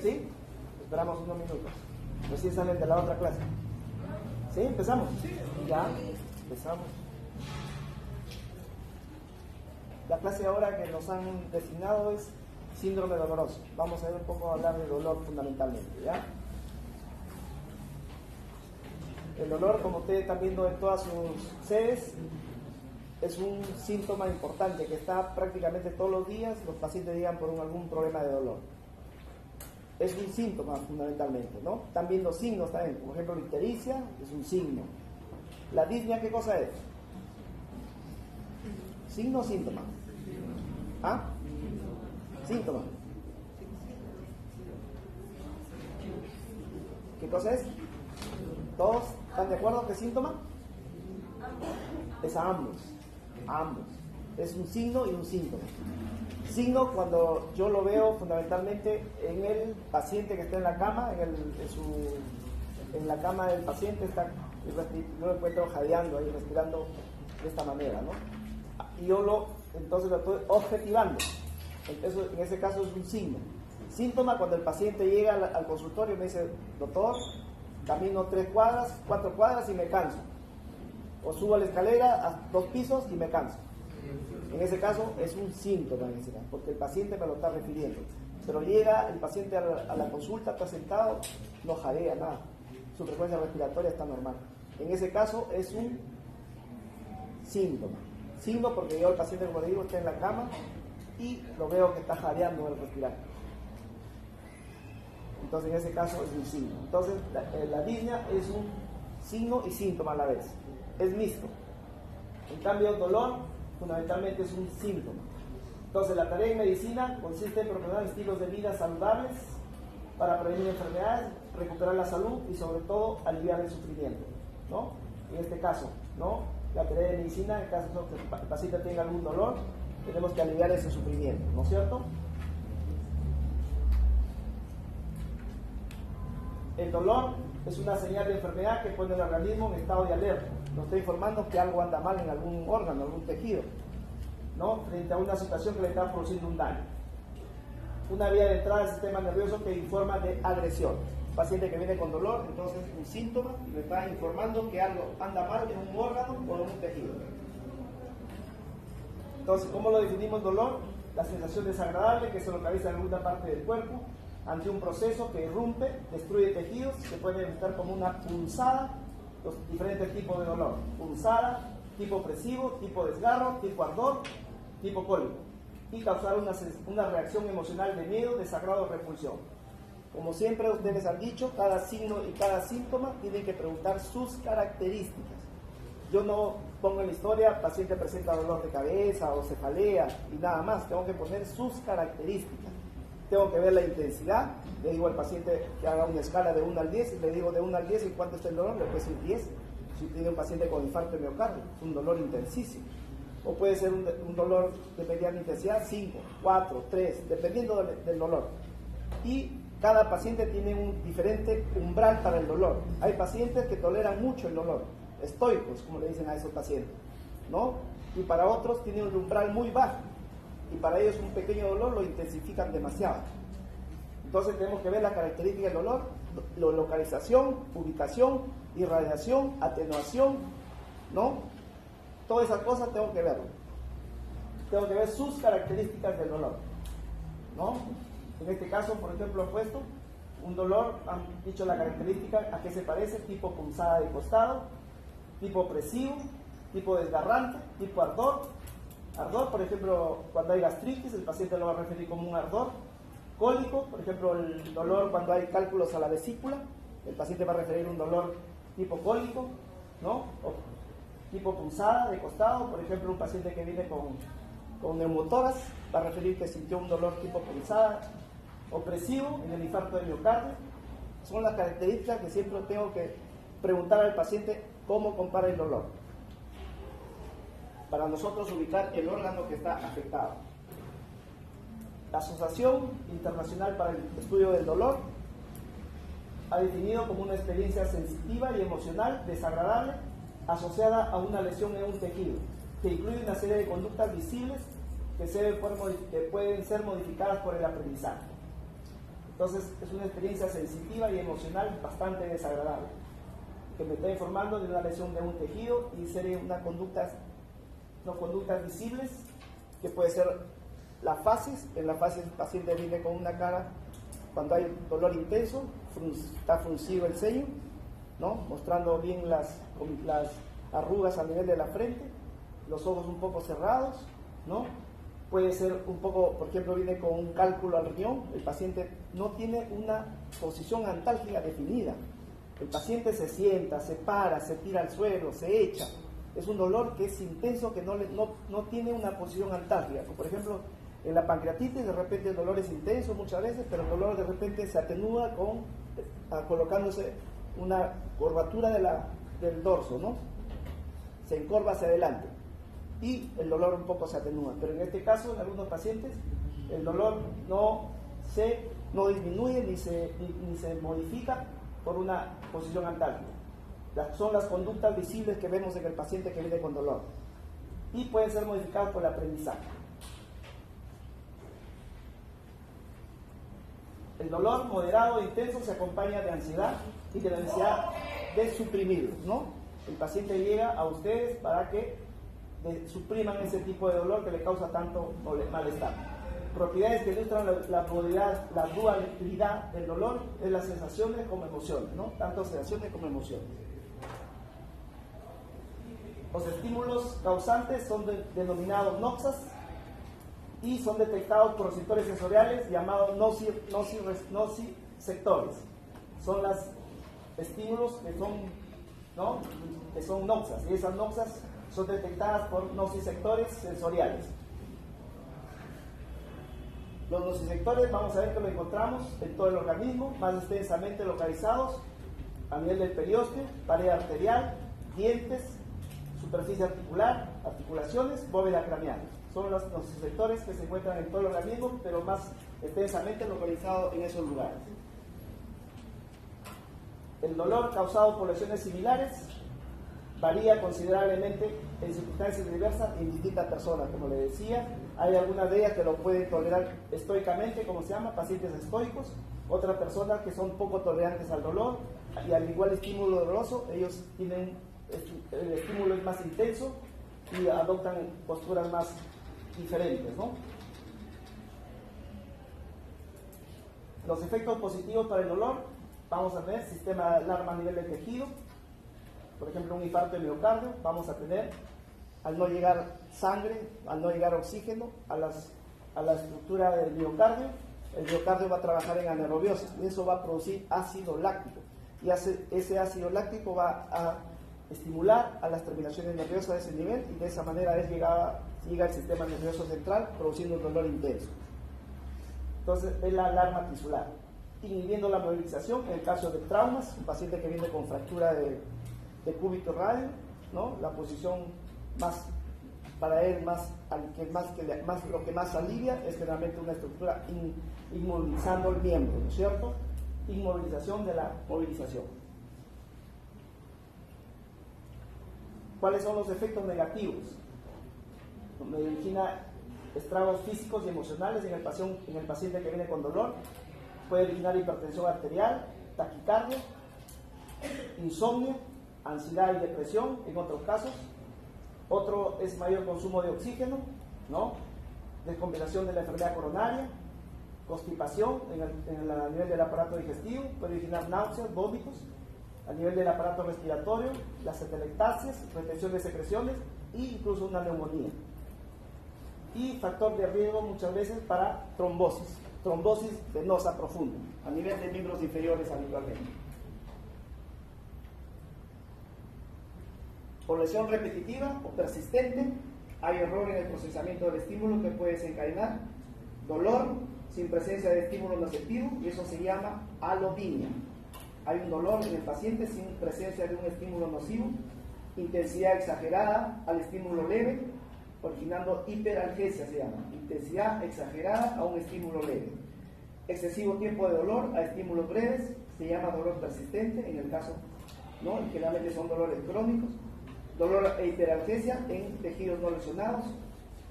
¿Sí? Esperamos unos minutos. Recién salen de la otra clase. ¿Sí? ¿Empezamos? Ya, empezamos. La clase ahora que nos han designado es síndrome doloroso. Vamos a ver un poco hablar de dolor fundamentalmente, ¿ya? El dolor, como ustedes están viendo en todas sus sedes, es un síntoma importante que está prácticamente todos los días, los pacientes llegan por algún problema de dolor. Es un síntoma fundamentalmente, ¿no? Están viendo signos también, por ejemplo, la ictericia es un signo. La disnea, ¿qué cosa es? ¿Signo o síntoma? ¿Ah? Síntoma. ¿Qué cosa es? ¿Todos están de acuerdo que es síntoma? Es a ambos. Ambos. Es un signo y un síntoma. Signo cuando yo lo veo fundamentalmente en el paciente que está en la cama, en la cama del paciente yo lo encuentro jadeando ahí, respirando de esta manera, ¿no? Y entonces lo estoy objetivando. Entonces, en ese caso es un signo. Síntoma cuando el paciente llega al consultorio y me dice, doctor, camino 3 cuadras, 4 cuadras y me canso. O subo a la escalera a 2 pisos y me canso. En ese caso es un síntoma, porque el paciente me lo está refiriendo. Pero llega el paciente a la consulta, está sentado, no jadea nada. Su frecuencia respiratoria está normal. En ese caso es un síntoma. Signo porque yo el paciente, como le digo, está en la cama y lo veo que está jadeando el respirar. Entonces en ese caso es un signo. Entonces la disnea es un signo y síntoma a la vez. Es mixto. En cambio el dolor fundamentalmente es un síntoma. Entonces la tarea en medicina consiste en promover estilos de vida saludables para prevenir enfermedades, recuperar la salud y sobre todo aliviar el sufrimiento, ¿no? En este caso, ¿no? La tarea de medicina, en caso de que el paciente tenga algún dolor, tenemos que aliviar ese sufrimiento, ¿no es cierto? El dolor es una señal de enfermedad que pone al organismo en estado de alerta. Nos está informando que algo anda mal en algún órgano, algún tejido, ¿no? Frente a una situación que le está produciendo un daño. Una vía de entrada del sistema nervioso que informa de agresión. Paciente que viene con dolor, entonces un síntoma, y me está informando que algo anda mal en un órgano o en un tejido. Entonces, ¿cómo lo definimos dolor? La sensación desagradable que se localiza en alguna parte del cuerpo ante un proceso que irrumpe, destruye tejidos, se puede manifestar como una punzada, los diferentes tipos de dolor. Punzada, tipo opresivo, tipo desgarro, tipo ardor, tipo cólico. Y causar una reacción emocional de miedo, desagrado o repulsión. Como siempre ustedes han dicho, cada signo y cada síntoma tienen que preguntar sus características. Yo no pongo en la historia, paciente presenta dolor de cabeza o cefalea y nada más. Tengo que poner sus características. Tengo que ver la intensidad. Le digo al paciente que haga una escala de 1 al 10 y le digo de 1 al 10 en cuánto está el dolor, le puede decir 10. Si tiene un paciente con infarto de miocardio, es un dolor intensísimo. O puede ser un dolor de mediana intensidad, 5, 4, 3, dependiendo del dolor. Y cada paciente tiene un diferente umbral para el dolor. Hay pacientes que toleran mucho el dolor, estoicos, como le dicen a esos pacientes, ¿no? Y para otros tienen un umbral muy bajo. Y para ellos un pequeño dolor lo intensifican demasiado. Entonces tenemos que ver la característica del dolor, la localización, ubicación, irradiación, atenuación, ¿no? Todas esas cosas tengo que verlo. Tengo que ver sus características del dolor, ¿no? En este caso, por ejemplo, he puesto un dolor, han dicho la característica, a qué se parece, tipo punzada de costado, tipo opresivo, tipo desgarrante, tipo ardor. Ardor, por ejemplo, cuando hay gastritis, el paciente lo va a referir como un ardor. Cólico, por ejemplo, el dolor cuando hay cálculos a la vesícula, el paciente va a referir un dolor tipo cólico, ¿no? O tipo punzada de costado, por ejemplo, un paciente que viene con neumotórax va a referir que sintió un dolor tipo punzada. Opresivo en el infarto de miocardio. Son las características que siempre tengo que preguntar al paciente cómo compara el dolor, para nosotros ubicar el órgano que está afectado. La Asociación Internacional para el Estudio del Dolor ha definido como una experiencia sensitiva y emocional desagradable asociada a una lesión en un tejido, que incluye una serie de conductas visibles que pueden ser modificadas por el aprendizaje. Entonces es una experiencia sensitiva y emocional bastante desagradable, que me está informando de una lesión de un tejido y sería una conductas visibles, que puede ser la fasis. En la fasis el paciente viene con una cara, cuando hay dolor intenso, está fruncido el ceño, ¿no? Mostrando bien las arrugas a nivel de la frente, los ojos un poco cerrados, ¿no? Puede ser un poco, por ejemplo, viene con un cálculo al riñón, el paciente no tiene una posición antálgica definida, el paciente se sienta, se para, se tira al suelo, se echa, es un dolor que es intenso, que no tiene una posición antálgica. Por ejemplo, en la pancreatitis de repente el dolor es intenso muchas veces, pero el dolor de repente se atenúa colocándose una curvatura del dorso, ¿no? Se encorva hacia adelante y el dolor un poco se atenúa, pero en este caso en algunos pacientes el dolor no disminuye ni se modifica por una posición antálgica. Son las conductas visibles que vemos en el paciente que viene con dolor y pueden ser modificadas por el aprendizaje. El dolor moderado e intenso se acompaña de ansiedad y de la necesidad de suprimirlo, ¿no? El paciente llega a ustedes para que supriman ese tipo de dolor que le causa tanto malestar. Propiedades que ilustran la dualidad del dolor es las sensaciones como emociones, ¿no? Tanto sensaciones como emociones. Los estímulos causantes son denominados noxas y son detectados por receptores sensoriales llamados nociceptores. Son los estímulos que son noxas, y esas noxas son detectadas por nociceptores sensoriales. Los nociceptores vamos a ver que lo encontramos en todo el organismo, más extensamente localizados a nivel del periósteo, pared arterial, dientes, superficie articular, articulaciones, bóveda craneal. Son los nociceptores que se encuentran en todo el organismo, pero más extensamente localizados en esos lugares. El dolor causado por lesiones similares varía considerablemente en circunstancias diversas en distintas personas. Como le decía, hay algunas de ellas que lo pueden tolerar estoicamente, como se llama, pacientes estoicos, otras personas que son poco tolerantes al dolor, y al igual estímulo doloroso, ellos tienen, el estímulo es más intenso y adoptan posturas más diferentes, ¿no? Los efectos positivos para el dolor, vamos a ver sistema de alarma a nivel del tejido. Por ejemplo, un infarto de miocardio, vamos a tener, al no llegar sangre, al no llegar oxígeno a la estructura del miocardio, el miocardio va a trabajar en anaerobiosis y eso va a producir ácido láctico, y ese ácido láctico va a estimular a las terminaciones nerviosas de ese nivel, y de esa manera llega al sistema nervioso central produciendo un dolor intenso. Entonces es la alarma tisular, inhibiendo la movilización en el caso de traumas, un paciente que viene con fractura de cúbito radio, ¿no? La posición más para él lo que más alivia es generalmente una estructura inmovilizando el miembro, ¿no es cierto? Inmovilización de la movilización. ¿Cuáles son los efectos negativos? Me origina estragos físicos y emocionales en el paciente que viene con dolor. Puede originar hipertensión arterial, taquicardia, insomnio, ansiedad y depresión en otros casos. Otro es mayor consumo de oxígeno, ¿no? Descompensación de la enfermedad coronaria, constipación a nivel del aparato digestivo, puede originar náuseas, vómitos, a nivel del aparato respiratorio, las atelectasias, retención de secreciones e incluso una neumonía. Y factor de riesgo muchas veces para trombosis venosa profunda, a nivel de miembros inferiores habitualmente. Por lesión repetitiva o persistente, hay error en el procesamiento del estímulo que puede desencadenar dolor sin presencia de estímulo nocivo, y eso se llama alodinia. Hay un dolor en el paciente sin presencia de un estímulo nocivo, intensidad exagerada al estímulo leve, originando hiperalgesia, se llama, intensidad exagerada a un estímulo leve. Excesivo tiempo de dolor a estímulos breves, se llama dolor persistente, en el caso, ¿no? Generalmente son dolores crónicos. Dolor e hiperalgesia en tejidos no lesionados,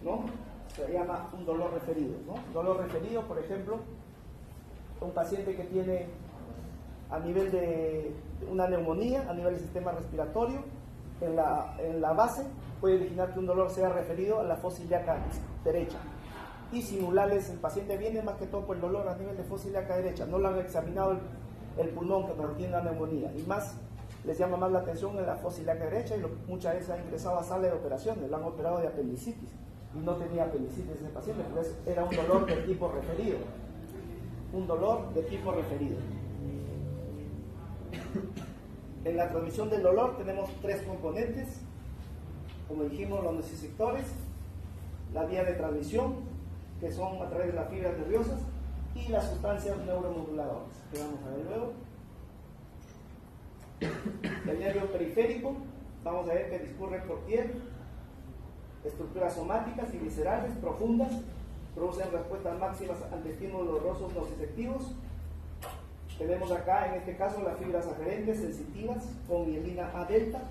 ¿no? Se llama un dolor referido, ¿no? Dolor referido, por ejemplo, un paciente que tiene a nivel de una neumonía, a nivel del sistema respiratorio, en la base puede originar que un dolor sea referido a la fosa ilíaca derecha. Y simulares, el paciente viene más que todo por el dolor a nivel de fosa ilíaca derecha, no le han examinado el pulmón que tiene la neumonía, y más les llama más la atención en la fosa ilíaca derecha, y muchas veces ha ingresado a sala de operaciones, lo han operado de apendicitis, y no tenía apendicitis ese paciente, pero era un dolor de tipo referido, un dolor de tipo referido. En la transmisión del dolor tenemos tres componentes, como dijimos, los nociceptores, la vía de transmisión, que son a través de las fibras nerviosas, y las sustancias neuromoduladoras, que vamos a ver luego. El nervio periférico, vamos a ver que discurre por piel, estructuras somáticas y viscerales profundas, producen respuestas máximas ante estímulos dolorosos nociceptivos. Tenemos acá, en este caso, las fibras aferentes sensitivas con mielina A delta.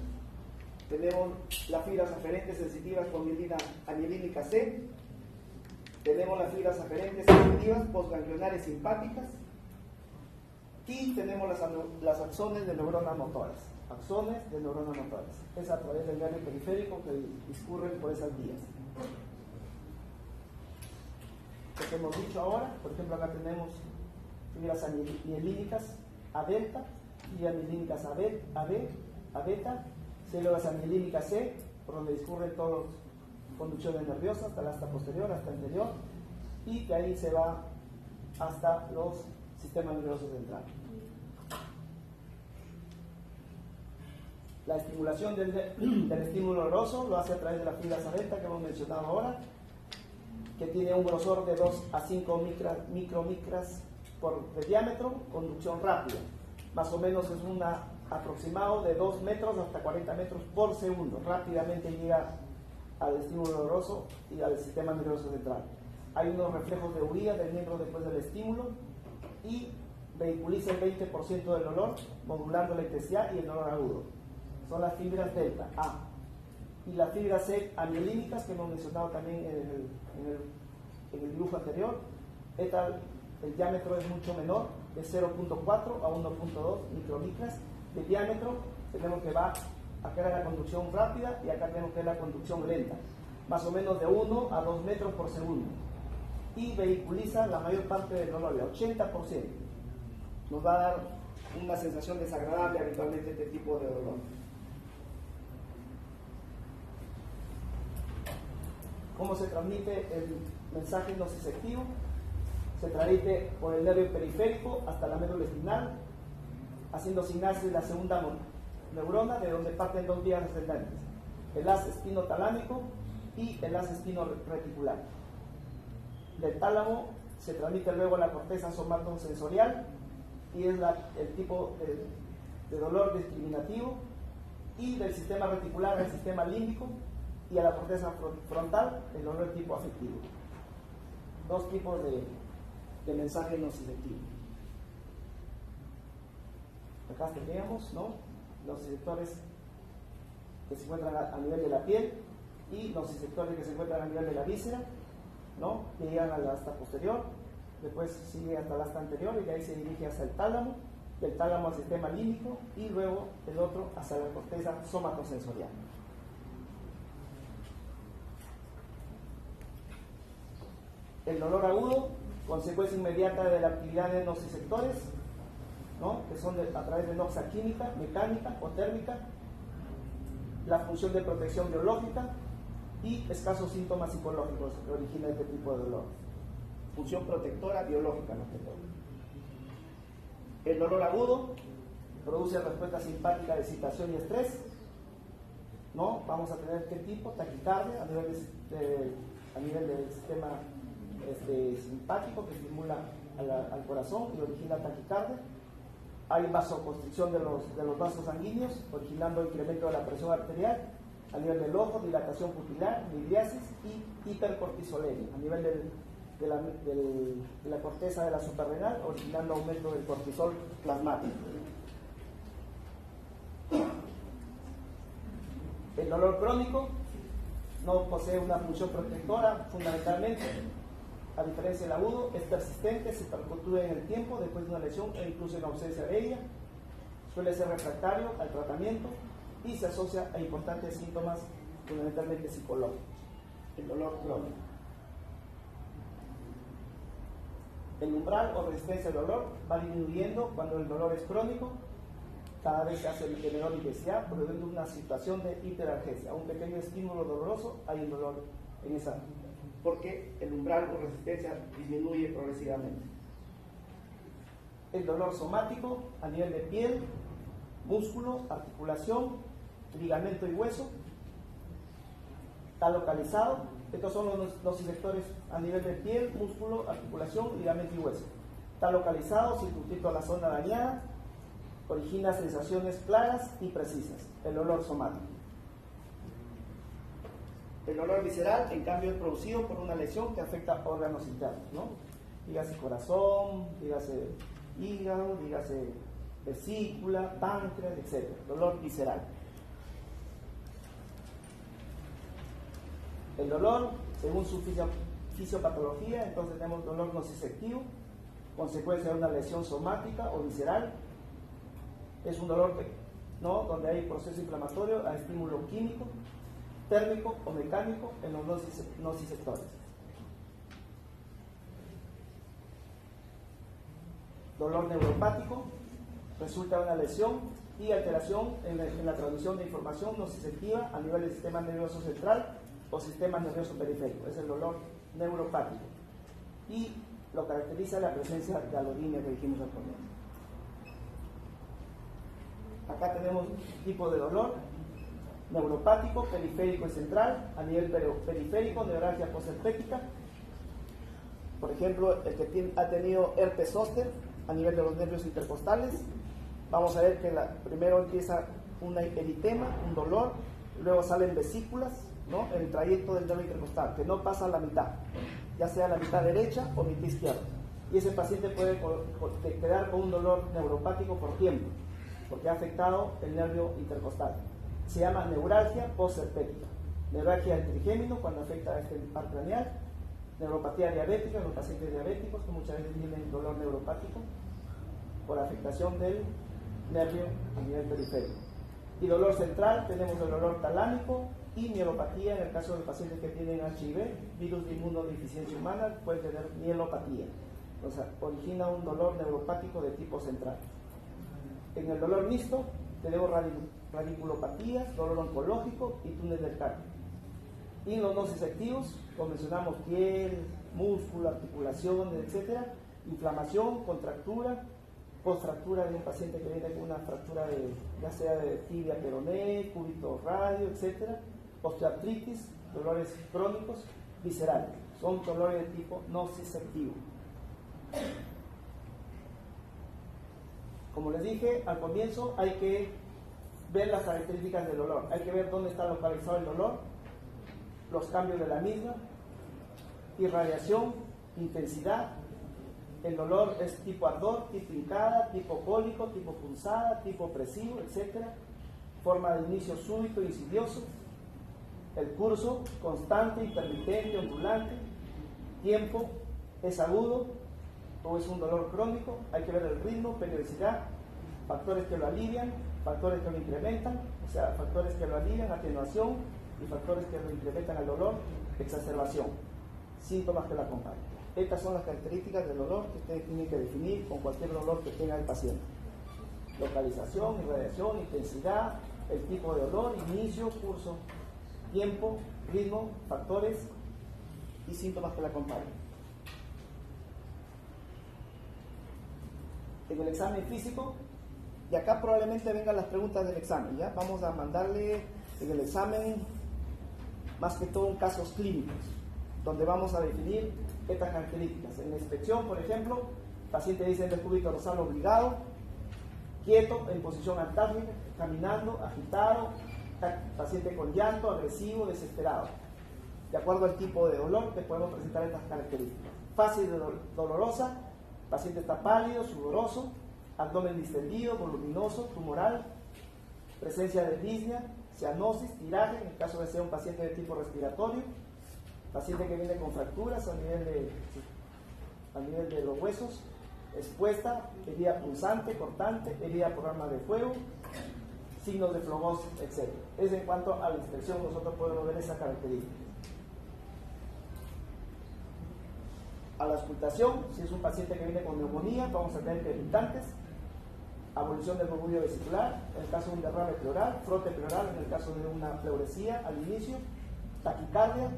Tenemos las fibras aferentes sensitivas con mielina anielínica C. Tenemos las fibras aferentes sensitivas postganglionares simpáticas. Y tenemos las axones de neuronas motoras. Axones de neuronas motoras. Es a través del nervio periférico que discurren por esas vías. Lo que hemos dicho ahora, por ejemplo, acá tenemos fibras anielínicas A delta y anielínicas A beta, células anielínicas C, por donde discurren todas conducciones nerviosas, hasta la asta posterior, hasta anterior, y de ahí se va hasta los sistemas nerviosos centrales. La estimulación del estímulo doloroso lo hace a través de las fibras A delta que hemos mencionado ahora, que tiene un grosor de 2 a 5 micromicras de diámetro, conducción rápida. Más o menos es un aproximado de 2 metros hasta 40 metros por segundo. Rápidamente llega al estímulo doloroso y al sistema nervioso central. Hay unos reflejos de huida del miembro después del estímulo y vehiculiza el 20% del dolor, modulando la intensidad y el dolor agudo. Son las fibras delta A. Y las fibras C anielínicas que hemos mencionado también en el dibujo anterior. El diámetro es mucho menor, de 0.4 a 1.2 micromicras de diámetro. Tenemos que va acá la conducción rápida y acá tenemos que la conducción lenta, más o menos de 1 a 2 metros por segundo, y vehiculiza la mayor parte del dolor, el 80%. Nos va a dar una sensación desagradable habitualmente este tipo de dolor. ¿Cómo se transmite el mensaje nociceptivo? Se transmite por el nervio periférico hasta la médula espinal, haciendo sinapsis la segunda neurona, de donde parten dos vías ascendentes, el haz espinotalámico y el haz espino-reticular. Del tálamo se transmite luego a la corteza somatosensorial, y es el tipo de dolor discriminativo, y del sistema reticular al sistema límbico, y a la corteza frontal el dolor tipo afectivo. Dos tipos de mensaje nociceptivo. Acá teníamos, ¿no?, los nociceptores que se encuentran a nivel de la piel y los nociceptores que se encuentran a nivel de la víscera, ¿no?, que llegan a la asta posterior, después sigue hasta la asta anterior y de ahí se dirige hacia el tálamo, del tálamo al sistema límbico y luego el otro hacia la corteza somatosensorial. El dolor agudo, consecuencia inmediata de la actividad de nociceptores, ¿no?, que son a través de noxa química, mecánica o térmica, la función de protección biológica y escasos síntomas psicológicos que originan este tipo de dolor. Función protectora biológica, más que todo. El dolor agudo produce respuesta simpática de excitación y estrés, ¿no? Vamos a tener ¿qué tipo? Taquicardia a nivel del sistema simpático, que estimula al corazón y origina taquicardia. Hay vasoconstricción de los vasos sanguíneos, originando incremento de la presión arterial. A nivel del ojo, dilatación pupilar, midriasis y hipercortisolemia. A nivel de la corteza de la suprarrenal, originando aumento del cortisol plasmático. El dolor crónico no posee una función protectora, fundamentalmente, A diferencia del agudo, es persistente, se perpetúa en el tiempo después de una lesión e incluso en ausencia de ella. Suele ser refractario al tratamiento y se asocia a importantes síntomas fundamentalmente psicológicos. El dolor crónico. El umbral o resistencia al dolor va disminuyendo cuando el dolor es crónico. Cada vez se hace de menor intensidad, produciendo una situación de hiperalgesia. Un pequeño estímulo doloroso, hay un dolor en esa, porque el umbral o resistencia disminuye progresivamente. El dolor somático a nivel de piel, músculo, articulación, ligamento y hueso, está localizado. Estos son los nociceptores a nivel de piel, músculo, articulación, ligamento y hueso. Está localizado, circunscrito a la zona dañada, origina sensaciones claras y precisas. El dolor somático. El dolor visceral, en cambio, es producido por una lesión que afecta órganos internos, ¿no? Dígase corazón, dígase hígado, dígase vesícula, páncreas, etc. Dolor visceral. El dolor, según su fisiopatología, entonces tenemos dolor nociceptivo, consecuencia de una lesión somática o visceral. Es un dolor donde hay proceso inflamatorio a estímulo químico, térmico o mecánico en los nociceptores. Dolor neuropático resulta de una lesión y alteración en la transmisión de información nociceptiva a nivel del sistema nervioso central o sistema nervioso periférico. Es el dolor neuropático y lo caracteriza la presencia de alodinia que dijimos al comienzo. Acá tenemos un tipo de dolor neuropático, periférico y central. A nivel periférico, neuralgia postherpética. Por ejemplo, el que ha tenido herpes zóster a nivel de los nervios intercostales. Vamos a ver que primero empieza un eritema, un dolor, luego salen vesículas, ¿no? En el trayecto del nervio intercostal, que no pasa a la mitad, ya sea la mitad derecha o mitad izquierda. Y ese paciente puede quedar con un dolor neuropático por tiempo, porque ha afectado el nervio intercostal. Se llama neuralgia postherpética. Neuralgia del trigémino cuando afecta a este par craneal. Neuropatía diabética en los pacientes diabéticos que muchas veces tienen dolor neuropático por afectación del nervio a nivel periférico. Y dolor central, tenemos el dolor talámico y mielopatía en el caso de pacientes que tienen HIV, virus de inmunodeficiencia humana, pueden tener mielopatía. O sea, origina un dolor neuropático de tipo central. En el dolor mixto tenemos radiculopatías, dolor oncológico y túnel del cardio. Y en los nociceptivos, como mencionamos, piel, músculo, articulaciones, etc. Inflamación, contractura, postfractura de un paciente que viene con una fractura ya sea de tibia peroné, cúbito radio, etc. Osteoartritis, dolores crónicos, viscerales. Son dolores de tipo nociceptivo. Como les dije al comienzo, hay que ver las características del dolor. Hay que ver dónde está localizado el dolor, los cambios de la misma, irradiación, intensidad. El dolor es tipo ardor, tipo hincada, tipo cólico, tipo punzada, tipo opresivo, etc. Forma de inicio súbito, insidioso. El curso, constante, intermitente, ondulante. Tiempo, es agudo o es un dolor crónico. Hay que ver el ritmo, periodicidad, factores que lo alivian, factores que lo incrementan, o sea, factores que lo alivian, atenuación, y factores que lo incrementan el dolor, exacerbación, síntomas que lo acompañan. Estas son las características del dolor que ustedes tienen que definir con cualquier dolor que tenga el paciente. Localización, irradiación, intensidad, el tipo de dolor, inicio, curso, tiempo, ritmo, factores y síntomas que lo acompañan. En el examen físico, y acá probablemente vengan las preguntas del examen, ¿ya? Vamos a mandarle en el examen más que todo casos clínicos, donde vamos a definir estas características. En la inspección, por ejemplo, el paciente dice el cúbito dorsal obligado, quieto, en posición antálgica, caminando, agitado, paciente con llanto, agresivo, desesperado. De acuerdo al tipo de dolor, te podemos presentar estas características. Fase dolorosa, paciente está pálido, sudoroso, abdomen distendido, voluminoso, tumoral, presencia de disnea, cianosis, tiraje, en el caso de ser un paciente de tipo respiratorio, Paciente que viene con fracturas a nivel de los huesos, expuesta, herida punzante, cortante, herida por arma de fuego, signos de flogosis, etc. Es en cuanto a la inspección, nosotros podemos ver esa característica. A la auscultación, si es un paciente que viene con neumonía, vamos a tener irritantes, abolición del murmullo vesicular, en el caso de un derrame pleural, frote pleural, en el caso de una pleuresía al inicio, taquicardia,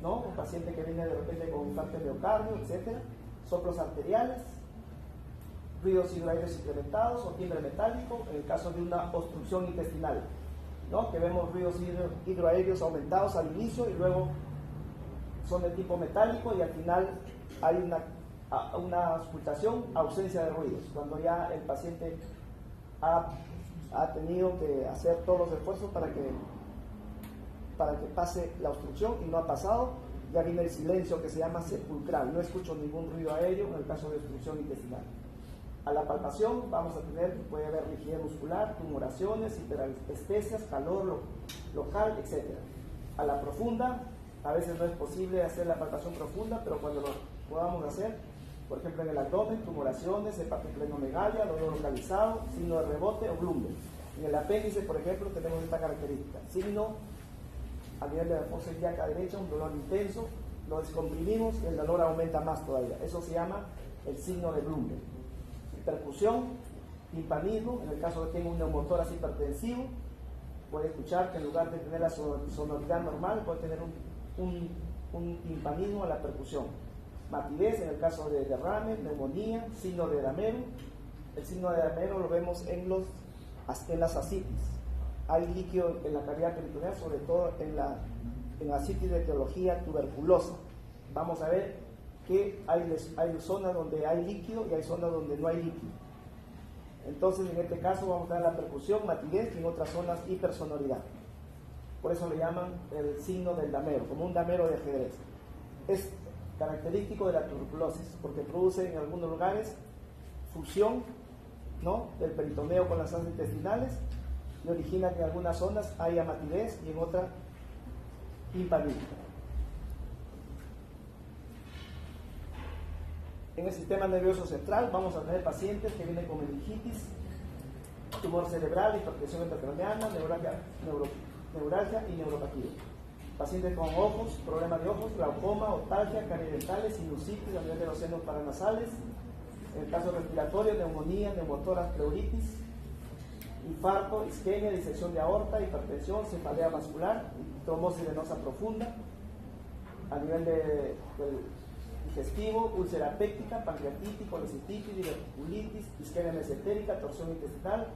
¿no? Un paciente que viene de repente con infarto de miocardio, etc. Soplos arteriales, ruidos hidroaéreos incrementados o timbre metálico, en el caso de una obstrucción intestinal, ¿no? Que vemos ruidos hidroaéreos aumentados al inicio y luego son de tipo metálico y al final hay una auscultación, ausencia de ruidos, cuando ya el paciente ha tenido que hacer todos los esfuerzos para que pase la obstrucción y no ha pasado, ya viene el silencio que se llama sepulcral, no escucho ningún ruido aéreo en el caso de obstrucción intestinal. A la palpación vamos a tener, puede haber rigidez muscular, tumoraciones, hiperestesias, calor local, etc. A la profunda, a veces no es posible hacer la palpación profunda, pero cuando lo podamos hacer, por ejemplo en el abdomen, tumoraciones, hepatoesplenomegalia, dolor localizado, signo de rebote o glumbe. En el apéndice, por ejemplo, tenemos esta característica, signo a nivel de la fosa ilíaca derecha, un dolor intenso, lo descomprimimos y el dolor aumenta más todavía. Eso se llama el signo de glumbe. Percusión, timpanismo, en el caso de que tenga un neumotórax hipertensivo, puede escuchar que en lugar de tener la sonoridad normal, puede tener un timpanismo a la percusión. Matidez, en el caso de derrame, neumonía, signo de Damero. El signo de Damero lo vemos en las ascitis. Hay líquido en la cavidad peritoneal, sobre todo en la ascitis de etiología tuberculosa. Vamos a ver que hay zonas donde hay líquido y hay zonas donde no hay líquido. Entonces, en este caso vamos a dar la percusión, matidez, y en otras zonas hipersonoridad. Por eso le llaman el signo del damero, como un damero de ajedrez. Es característico de la tuberculosis, porque produce en algunos lugares fusión, ¿no?, del peritoneo con las asas intestinales y origina que en algunas zonas haya matidez y en otras timpanismo. En el sistema nervioso central vamos a tener pacientes que vienen con meningitis, tumor cerebral, hipertensión intracraneana, neuralgia y neuropatía. Pacientes con ojos, problemas de ojos, glaucoma, otalgia, caries dentales, sinusitis a nivel de los senos paranasales. En el caso respiratorio, neumonía, neumotórax, pleuritis, infarto, isquemia, disección de aorta, hipertensión, cefalea vascular, trombosis venosa profunda. A nivel del digestivo, úlcera péptica, pancreatitis, colecistitis, diverticulitis, isquemia mesentérica, torsión intestinal,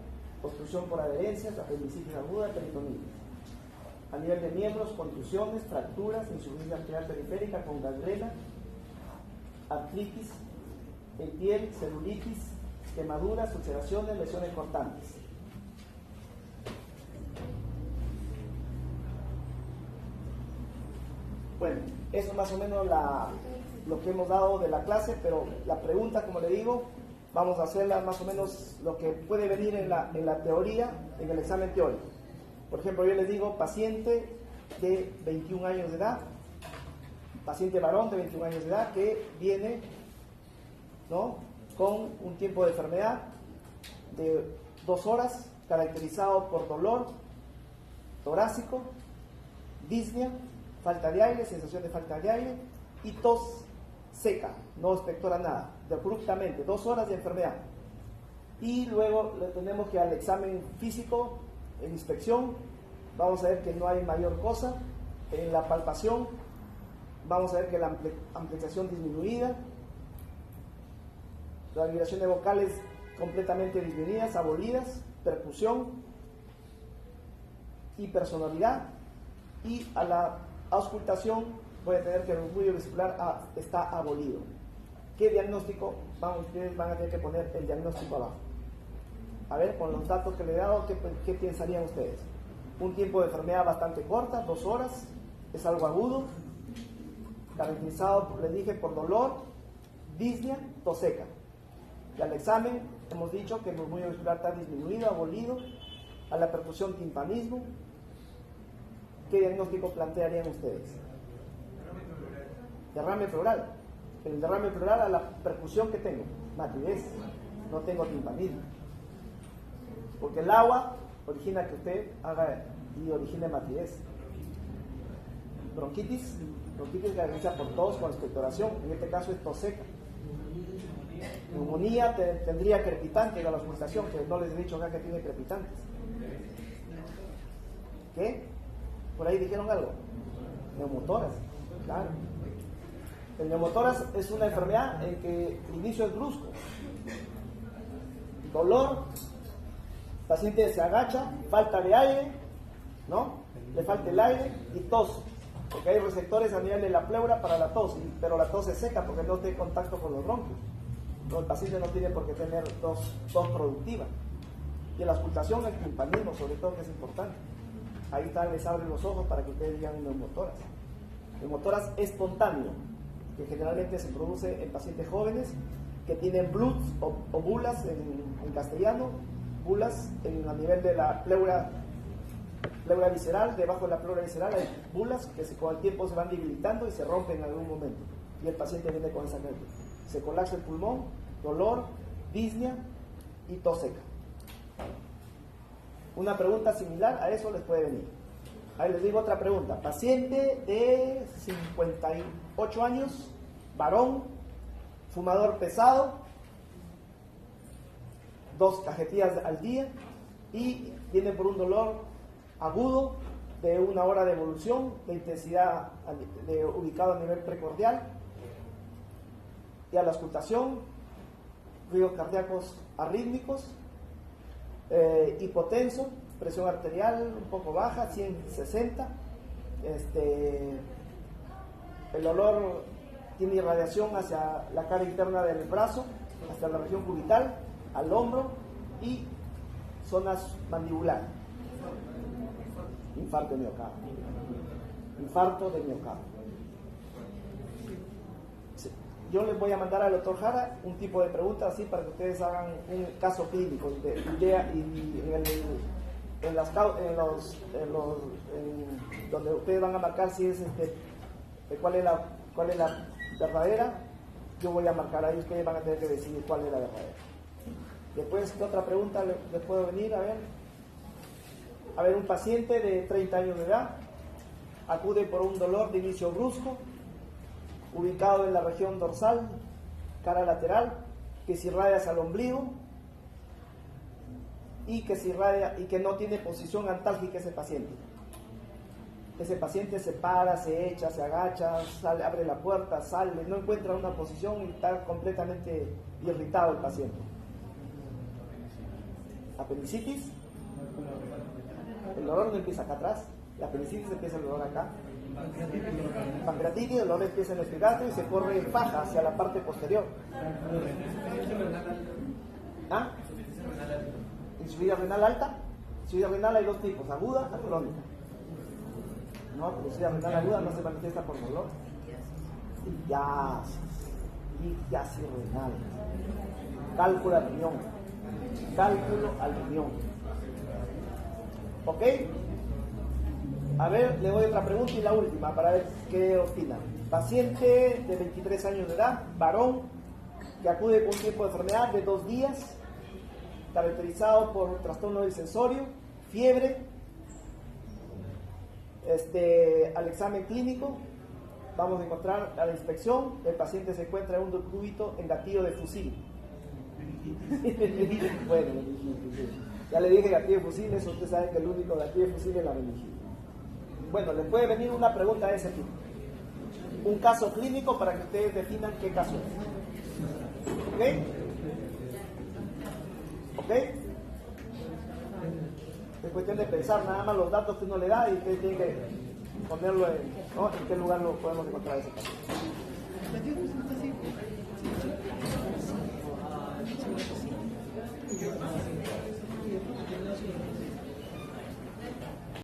obstrucción por adherencias, apendicitis aguda, peritonitis. A nivel de miembros, contusiones, fracturas, insuficiencia arterial periférica con gangrena, artritis en piel, celulitis, quemaduras, ulceraciones, lesiones cortantes. Bueno, eso es más o menos lo que hemos dado de la clase, pero la pregunta, como le digo, vamos a hacerla más o menos lo que puede venir en la teoría, en el examen teórico. Por ejemplo, yo les digo, paciente de 21 años de edad, paciente varón de 21 años de edad que viene, ¿no?, con un tiempo de enfermedad de 2 horas, caracterizado por dolor torácico, disnea, falta de aire, sensación de falta de aire y tos seca, no expectora nada, de abruptamente, 2 horas de enfermedad. Y luego le tenemos que al examen físico, en inspección, vamos a ver que no hay mayor cosa. En la palpación, vamos a ver que la ampliación disminuida, las vibraciones vocales completamente disminuidas, abolidas, percusión, hipersonoridad, y a la auscultación voy a tener que el murmullo vesicular está abolido. ¿Qué diagnóstico? Ustedes van a tener que poner el diagnóstico abajo. A ver, con los datos que le he dado, ¿qué pensarían ustedes? Un tiempo de enfermedad bastante corta, 2 horas, es algo agudo, caracterizado, les dije, por dolor, disnea, tos seca. Y al examen hemos dicho que el murmullo vesicular está disminuido, abolido. A la percusión, timpanismo. ¿Qué diagnóstico plantearían ustedes? derrame pleural. El derrame pleural, a la percusión que tengo, matidez, no tengo timpanitis. Porque el agua origina que usted haga y origine matidez. Bronquitis caracteriza por tos con expectoración, en este caso es tos seca. Neumonía tendría crepitante de la auscultación, que no les he dicho acá que tiene crepitantes. ¿Qué? ¿Por ahí dijeron algo? Neumotoras, claro. El neumotoras es una enfermedad en que el inicio es brusco. Dolor, el paciente se agacha, falta de aire, ¿no? Le falta el aire y tos, porque hay receptores a nivel de la pleura para la tos, pero la tos es seca porque no tiene contacto con los bronquios. No, el paciente no tiene por qué tener tos productiva. Y en la auscultación, el timpanismo, sobre todo, que es importante. Ahí está, les abren los ojos para que ustedes digan neumotoras. Neumotoras espontáneo, que generalmente se produce en pacientes jóvenes que tienen BLUS o bulas en castellano, bulas a nivel de la pleura visceral. Debajo de la pleura visceral hay bulas que con el tiempo se van debilitando y se rompen en algún momento. Y el paciente viene con esa crisis. Se colapsa el pulmón, dolor, disnea y tos seca. Una pregunta similar a eso les puede venir. Ahí les digo otra pregunta. Paciente de 58 años, varón, fumador pesado, 2 cajetillas al día y viene por un dolor agudo de 1 hora de evolución, de intensidad ubicado a nivel precordial, y a la auscultación, ruidos cardíacos arrítmicos, hipotenso, presión arterial un poco baja, 160. El olor tiene irradiación hacia la cara interna del brazo, hacia la región cubital, al hombro y zonas mandibulares. Infarto de miocardio. Infarto de miocardio. Yo les voy a mandar al doctor Jara un tipo de preguntas así para que ustedes hagan un caso clínico donde ustedes van a marcar si es cuál es la verdadera. Yo voy a marcar ahí, ustedes van a tener que decidir cuál es la verdadera. Después, ¿qué otra pregunta les puedo venir? A ver, un paciente de 30 años de edad acude por un dolor de inicio brusco, ubicado en la región dorsal, cara lateral, que se irradia hacia el ombligo y que no tiene posición antálgica ese paciente. Ese paciente se para, se echa, se agacha, sale, abre la puerta, sale, no encuentra una posición y está completamente irritado el paciente. Apendicitis, el dolor no empieza acá atrás, la apendicitis empieza el dolor acá. Pancreatitis, el dolor empieza en el epigastrio y se corre en faja hacia la parte posterior. ¿Ah? ¿Insuficiencia renal alta? Insuficiencia renal hay 2 tipos, aguda y crónica. No, pero insuficiencia renal aguda no se manifiesta por dolor. Ictiasis renal. Cálculo al riñón. Cálculo al riñón. ¿Ok? A ver, le doy otra pregunta y la última para ver qué opina. Paciente de 23 años de edad, varón, que acude con un tiempo de enfermedad de 2 días, caracterizado por trastorno del sensorio, fiebre. Al examen clínico vamos a encontrar a la inspección, el paciente se encuentra en un decúbito en gatillo de fusil. Bueno, ya le dije gatillo de fusil, eso usted sabe que el único gatillo de fusil es la meningitis. Bueno, les puede venir una pregunta de ese tipo. Un caso clínico para que ustedes definan qué caso es. ¿Ok? ¿Ok? Es cuestión de pensar nada más los datos que uno le da y ustedes tienen que ponerlo en qué lugar lo podemos encontrar ese caso.